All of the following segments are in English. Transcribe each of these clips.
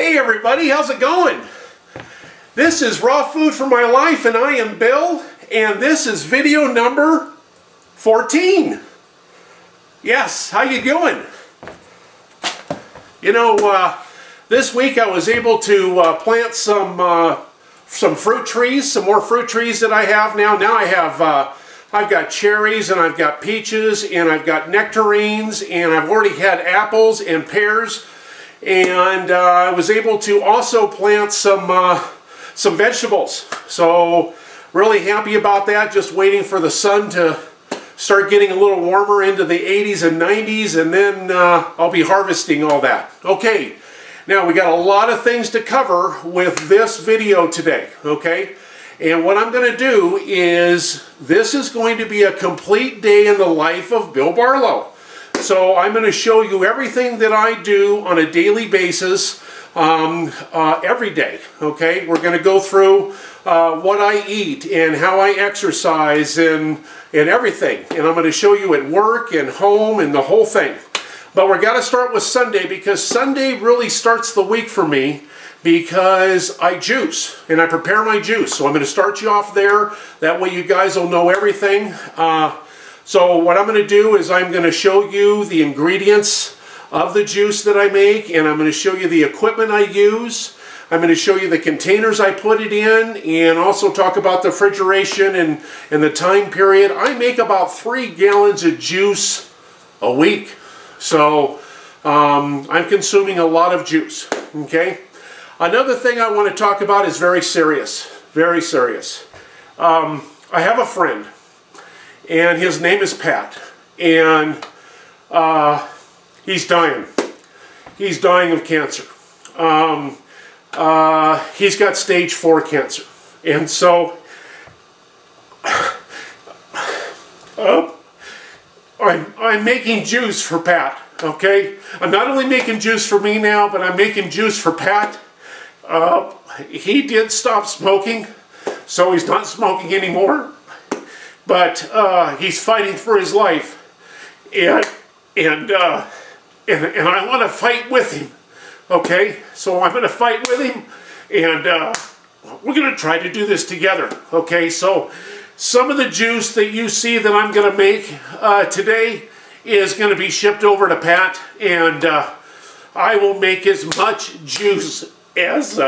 Hey everybody, how's it going? This is Raw Food for My Life and I am Bill, and this is video number 14. Yes, how you doing? You know, this week I was able to plant some fruit trees, some more fruit trees that I have now. Now I have, I've got cherries and I've got peaches and I've got nectarines and I've already had apples and pears. And I was able to also plant some vegetables. So really happy about that. Just waiting for the sun to start getting a little warmer into the 80s and 90s, and then I'll be harvesting all that. Okay, now we got a lot of things to cover with this video today. Okay, and what I'm going to do is, this is going to be a complete day in the life of Bill Barlow. So I'm going to show you everything that I do on a daily basis every day. Okay, we're going to go through what I eat and how I exercise and everything. And I'm going to show you at work and home and the whole thing. But we're got to start with Sunday, because Sunday really starts the week for me, because I juice and I prepare my juice. So I'm going to start you off there. That way you guys will know everything. So what I'm going to do is I'm going to show you the ingredients of the juice that I make, and I'm going to show you the equipment I use. I'm going to show you the containers I put it in, and also talk about the refrigeration and the time period. I make about 3 gallons of juice a week. So I'm consuming a lot of juice. Okay. Another thing I want to talk about is very serious. Very serious. I have a friend, and his name is Pat, and he's dying. He's dying of cancer. He's got stage 4 cancer, and so I'm making juice for Pat. Okay, I'm not only making juice for me now, but I'm making juice for Pat. He did stop smoking, so he's not smoking anymore. But he's fighting for his life, and I want to fight with him. Okay, so I'm going to fight with him, and we're going to try to do this together. Okay, so some of the juice that you see that I'm going to make today is going to be shipped over to Pat, and I will make as much juice as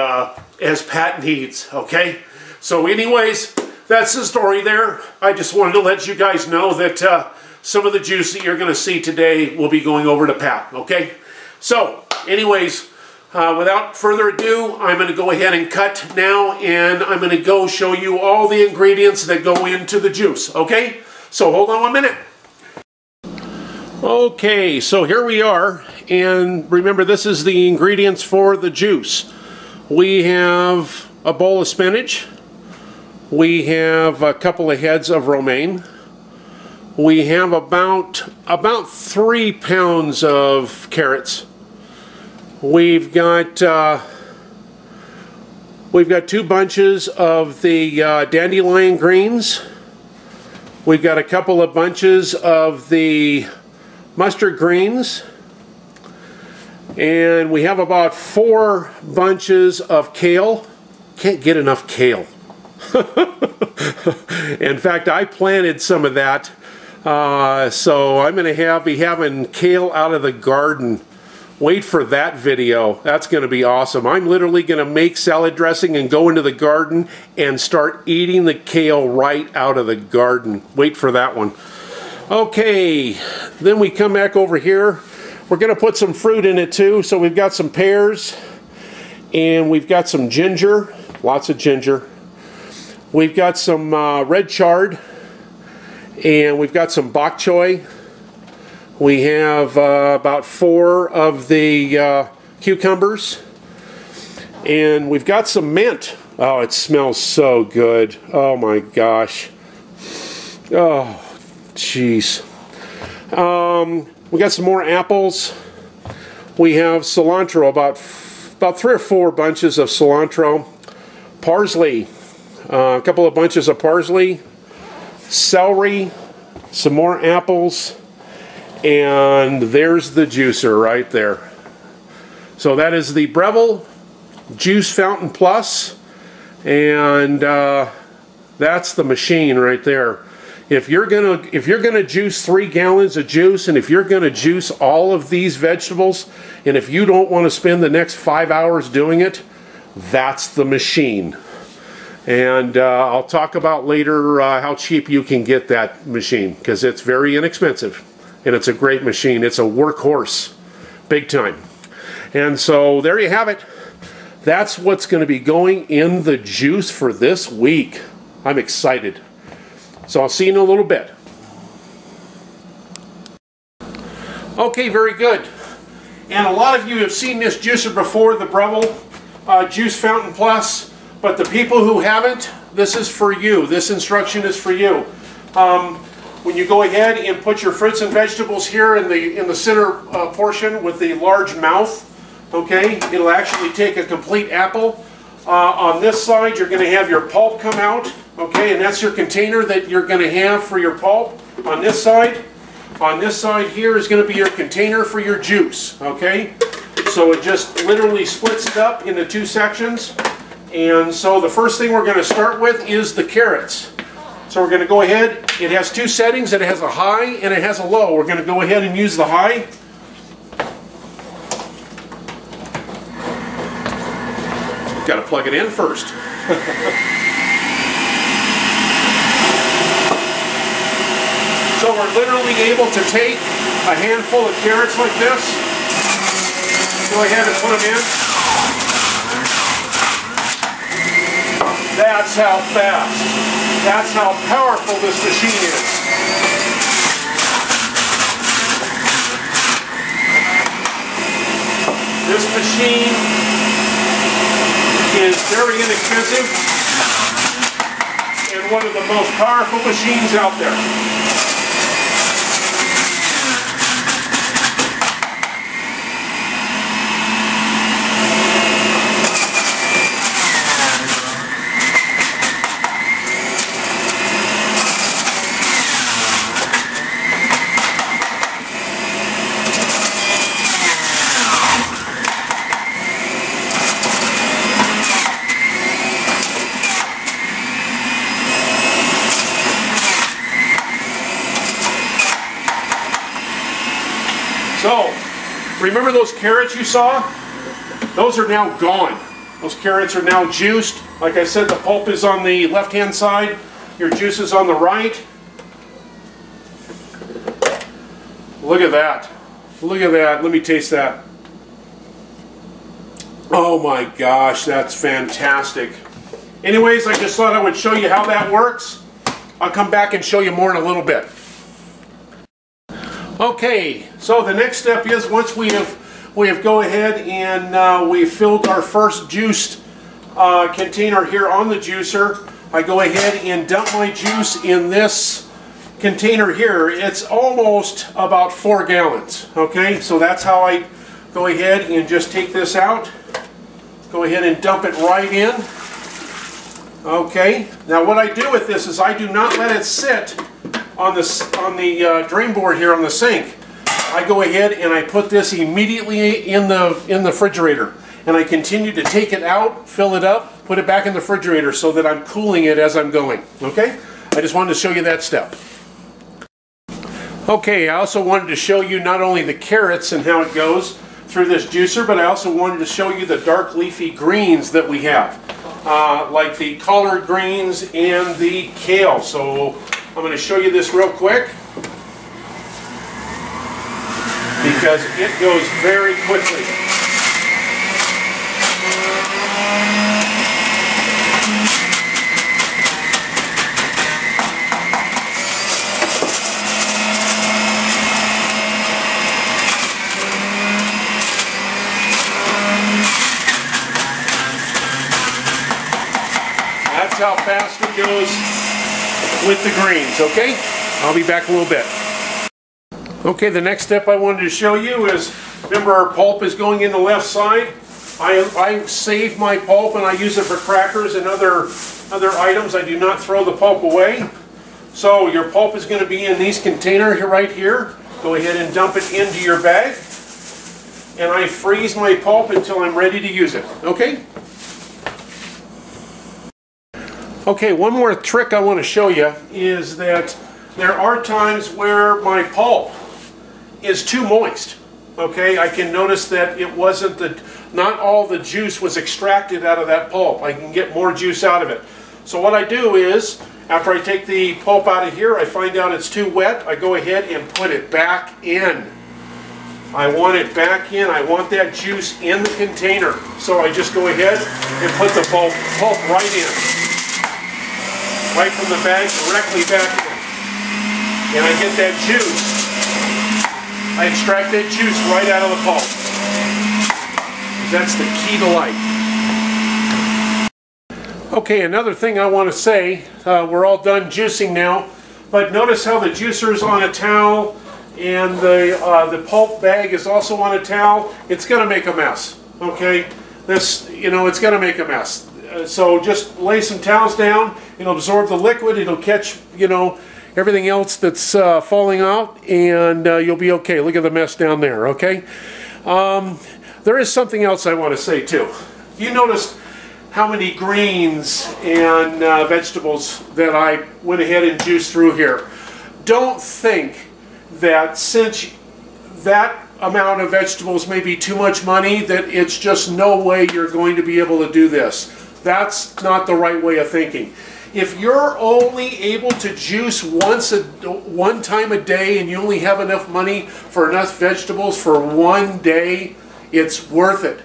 Pat needs. Okay, so anyways, that's the story there. I just wanted to let you guys know that some of the juice that you're going to see today will be going over to Pat. Okay, so anyways, without further ado, I'm going to go ahead and cut now, and I'm going to go show you all the ingredients that go into the juice. Okay, so hold on 1 minute. Okay, so here we are, and remember, this is the ingredients for the juice. We have a bowl of spinach. We have a couple of heads of romaine. We have about 3 pounds of carrots. We've got 2 bunches of the dandelion greens. We've got a couple of bunches of the mustard greens. And we have about 4 bunches of kale. Can't get enough kale. In fact, I planted some of that, so I'm going to be having kale out of the garden. Wait for that video. That's going to be awesome. I'm literally going to make salad dressing and go into the garden and start eating the kale right out of the garden. Wait for that one. Okay, then we come back over here. We're going to put some fruit in it too. So we've got some pears, and we've got some ginger, lots of ginger. We've got some red chard, and we've got some bok choy. We have about 4 of the cucumbers, and we've got some mint. Oh, it smells so good. Oh my gosh. Oh, jeez. We got some more apples. We have cilantro, about 3 or 4 bunches of cilantro. Parsley. A couple of bunches of parsley, celery, some more apples, and there's the juicer right there. So that is the Breville Juice Fountain Plus, and that's the machine right there. If you're gonna juice 3 gallons of juice, and if you're gonna juice all of these vegetables, and if you don't want to spend the next 5 hours doing it, that's the machine. And I'll talk about later how cheap you can get that machine, because it's very inexpensive, and it's a great machine. It's a workhorse, big time. And so there you have it. That's what's going to be going in the juice for this week. I'm excited. So I'll see you in a little bit. Okay, very good. And a lot of you have seen this juicer before, the Breville Juice Fountain Plus. But the people who haven't, this is for you. This instruction is for you. When you go ahead and put your fruits and vegetables here in the center portion with the large mouth, okay, it'll actually take a complete apple. On this side, you're going to have your pulp come out, okay, and that's your container that you're going to have for your pulp. On this side here is going to be your container for your juice, okay. So it just literally splits it up into 2 sections. And so the first thing we're going to start with is the carrots. So we're going to go ahead, it has 2 settings, it has a high and it has a low. We're going to go ahead and use the high. Got to plug it in first. So we're literally able to take a handful of carrots like this, go ahead and put them in. That's how fast, that's how powerful this machine is. This machine is very inexpensive and one of the most powerful machines out there. So, remember those carrots you saw? Those are now gone. Those carrots are now juiced. Like I said, the pulp is on the left-hand side. Your juice is on the right. Look at that. Look at that. Let me taste that. Oh my gosh, that's fantastic. Anyways, I just thought I would show you how that works. I'll come back and show you more in a little bit. Okay, so the next step is once we have go ahead and we've filled our first juiced container here on the juicer, I go ahead and dump my juice in this container here. It's almost about 4 gallons, okay? So that's how I go ahead and just take this out. Go ahead and dump it right in. Okay, now what I do with this is I do not let it sit on the drain board here on the sink. I go ahead and I put this immediately in the refrigerator, and I continue to take it out, fill it up, put it back in the refrigerator so that I'm cooling it as I'm going. Okay, I just wanted to show you that step. Okay, I also wanted to show you not only the carrots and how it goes through this juicer, but I also wanted to show you the dark leafy greens that we have, like the collard greens and the kale. So I'm going to show you this real quick because it goes very quickly. That's how fast it goes with the greens, okay? I'll be back in a little bit. Okay, the next step I wanted to show you is, remember our pulp is going in the left side. I save my pulp and I use it for crackers and other items. I do not throw the pulp away. So your pulp is going to be in these containers right here. Go ahead and dump it into your bag. And I freeze my pulp until I'm ready to use it, okay? Okay, one more trick I want to show you is that there are times where my pulp is too moist. Okay, I can notice that it wasn't not all the juice was extracted out of that pulp. I can get more juice out of it. So what I do is, after I take the pulp out of here, I find out it's too wet, I go ahead and put it back in. I want it back in. I want that juice in the container. So I just go ahead and put the pulp right in. Right from the bag, directly back in. And I get that juice. I extract that juice right out of the pulp. That's the key to life. Okay, another thing I want to say, we're all done juicing now, but notice how the juicer's on a towel and the pulp bag is also on a towel. It's going to make a mess, okay? This, it's going to make a mess. So just lay some towels down, it'll absorb the liquid, it'll catch, everything else that's falling out, and you'll be okay. Look at the mess down there, okay? There is something else I want to say too. You noticed how many greens and vegetables that I went ahead and juiced through here. Don't think that since that amount of vegetables may be too much money, that it's just no way you're going to be able to do this. That's not the right way of thinking. If you're only able to juice one time a day and you only have enough money for enough vegetables for one day, it's worth it.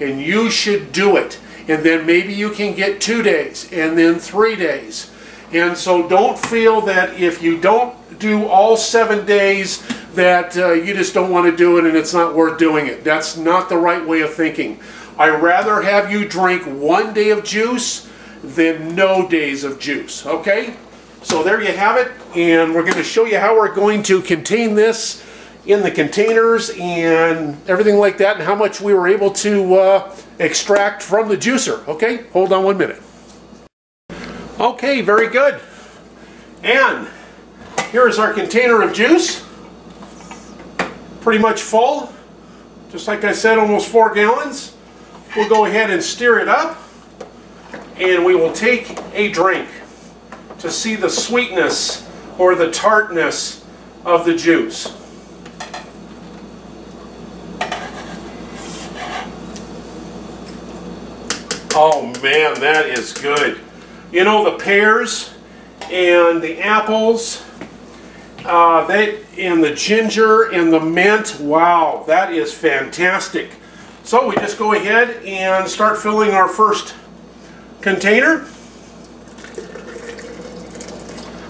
And you should do it. And then maybe you can get 2 days and then 3 days. And so don't feel that if you don't do all 7 days that you just don't want to do it and it's not worth doing it. That's not the right way of thinking. I'd rather have you drink 1 day of juice than no days of juice, okay? So there you have it, and we're going to show you how we're going to contain this in the containers and everything like that, and how much we were able to extract from the juicer, okay? Hold on 1 minute. Okay, very good. And here's our container of juice. Pretty much full. Just like I said, almost 4 gallons. We'll go ahead and stir it up, and we will take a drink to see the sweetness or the tartness of the juice. Oh man, that is good. The pears and the apples, and the ginger and the mint, wow, that is fantastic. So we just go ahead and start filling our first container.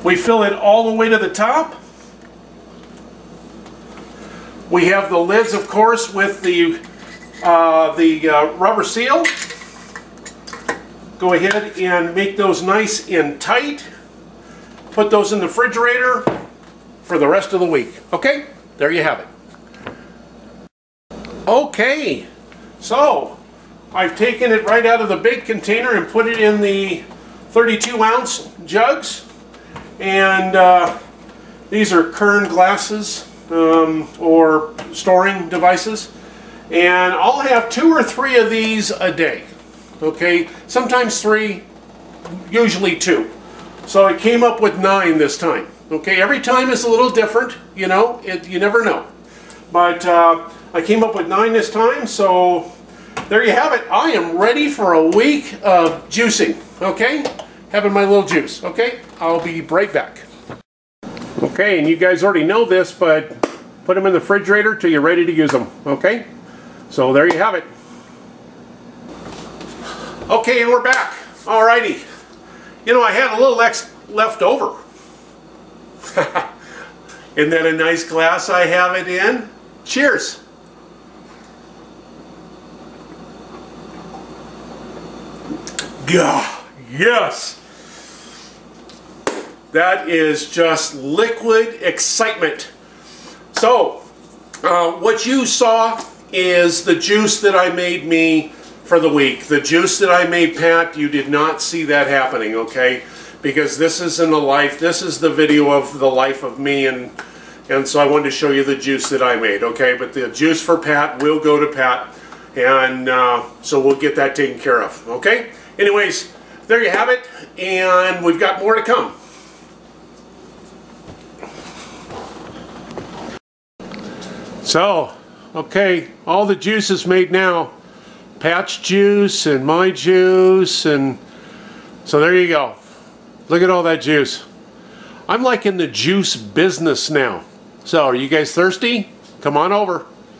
We fill it all the way to the top. We have the lids, of course, with the rubber seal. Go ahead and make those nice and tight. Put those in the refrigerator for the rest of the week. Okay, there you have it. Okay, so I've taken it right out of the big container and put it in the 32-ounce jugs. And these are Kern glasses or storing devices. And I'll have 2 or 3 of these a day. Okay, sometimes 3, usually 2. So I came up with 9 this time. Okay, every time is a little different, you never know. But I came up with 9 this time, so there you have it. I am ready for a week of juicing, okay? Having my little juice, okay? I'll be right back. Okay, and you guys already know this, but put them in the refrigerator till you're ready to use them, okay? So there you have it. Okay, and we're back. Alrighty. I had a little left over. Isn't that a nice glass I have it in? Cheers. Yeah, yes. That is just liquid excitement. So, what you saw is the juice that I made me for the week. The juice that I made Pat, you did not see that happening, okay? Because this is in the life, this is the video of the life of me, and so I wanted to show you the juice that I made, okay? But the juice for Pat will go to Pat, and so we'll get that taken care of, okay? Anyways, there you have it, and we've got more to come. So, okay, all the juice is made now. Patch juice and my juice, and so there you go. Look at all that juice. I'm like in the juice business now. So, are you guys thirsty? Come on over.